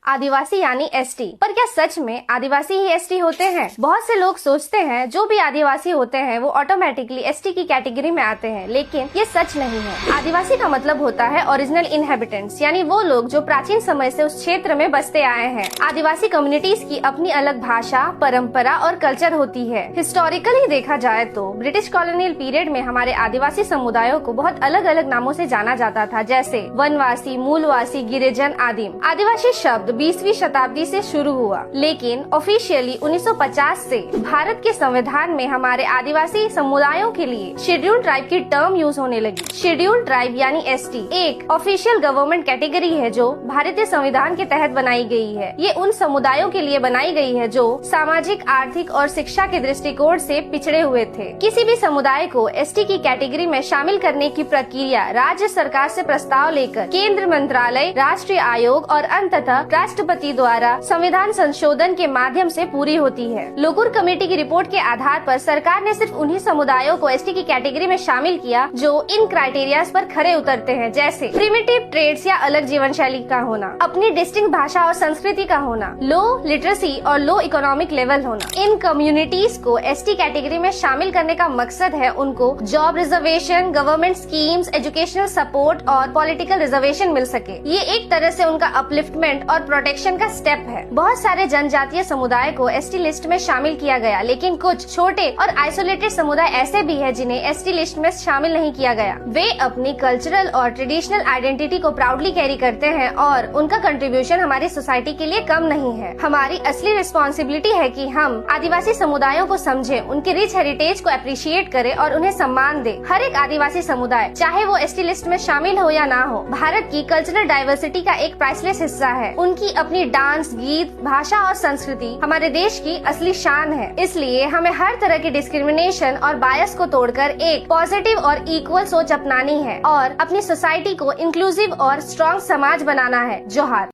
आदिवासी यानी एसटी। पर क्या सच में आदिवासी ही एसटी होते हैं? बहुत से लोग सोचते हैं जो भी आदिवासी होते हैं वो ऑटोमेटिकली एसटी की कैटेगरी में आते हैं, लेकिन ये सच नहीं है। आदिवासी का मतलब होता है ओरिजिनल इनहेबिटेंट्स, यानी वो लोग जो प्राचीन समय से उस क्षेत्र में बसते आए हैं। आदिवासी कम्युनिटीज की अपनी अलग भाषा, परंपरा और कल्चर होती है। हिस्टोरिकली देखा जाए तो ब्रिटिश कॉलोनियल पीरियड में हमारे आदिवासी समुदायों को बहुत अलग अलग नामों से जाना जाता था, जैसे वनवासी, मूलवासी, गिरिजन, आदिम। आदिवासी शब्द 20वीं शताब्दी से शुरू हुआ, लेकिन ऑफिशियली 1950 से भारत के संविधान में हमारे आदिवासी समुदायों के लिए शेड्यूल्ड ट्राइब की टर्म यूज होने लगी। शेड्यूल्ड ट्राइब यानी एसटी एक ऑफिशियल गवर्नमेंट कैटेगरी है जो भारतीय संविधान के तहत बनाई गई है। ये उन समुदायों के लिए बनाई गई है जो सामाजिक, आर्थिक और शिक्षा के दृष्टिकोण से पिछड़े हुए थे। किसी भी समुदाय को एसटी की कैटेगरी में शामिल करने की प्रक्रिया राज्य सरकार से प्रस्ताव लेकर केंद्र मंत्रालय, राष्ट्रीय आयोग और अंततः राष्ट्रपति द्वारा संविधान संशोधन के माध्यम से पूरी होती है। लोकुर कमेटी की रिपोर्ट के आधार पर सरकार ने सिर्फ उन्हीं समुदायों को एसटी की कैटेगरी में शामिल किया जो इन क्राइटेरियाज पर खरे उतरते हैं, जैसे प्रिमिटिव ट्रेड्स या अलग जीवन शैली का होना, अपनी डिस्टिंक्ट भाषा और संस्कृति का होना, लो लिटरेसी और लो इकोनॉमिक लेवल होना। इन कम्युनिटीज को एसटी कैटेगरी में शामिल करने का मकसद है उनको job reservation, government schemes, educational support और पॉलिटिकल रिजर्वेशन मिल सके। ये एक तरह से उनका अपलिफ्टमेंट और प्रोटेक्शन का स्टेप है। बहुत सारे जनजातीय समुदाय को एसटी लिस्ट में शामिल किया गया, लेकिन कुछ छोटे और आइसोलेटेड समुदाय ऐसे भी है जिन्हें एसटी लिस्ट में शामिल नहीं किया गया। वे अपनी कल्चरल और ट्रेडिशनल आइडेंटिटी को प्राउडली कैरी करते हैं और उनका कंट्रीब्यूशन हमारी सोसाइटी के लिए कम नहीं है। हमारी असली रिस्पॉन्सिबिलिटी है कि हम आदिवासी समुदायों को समझें, उनके रिच हेरिटेज को अप्रिशिएट करें और उन्हें सम्मान दें। हर एक आदिवासी समुदाय, चाहे वो एसटी लिस्ट में शामिल हो या ना हो, भारत की कल्चरल डाइवर्सिटी का एक प्राइसलेस हिस्सा है। उनकी अपनी डांस, गीत, भाषा और संस्कृति हमारे देश की असली शान है। इसलिए हमें हर तरह की डिस्क्रिमिनेशन और बायस को तोड़कर एक पॉजिटिव और इक्वल सोच अपनानी है और अपनी सोसाइटी को इंक्लूसिव और स्ट्रॉन्ग समाज बनाना है। जोहार।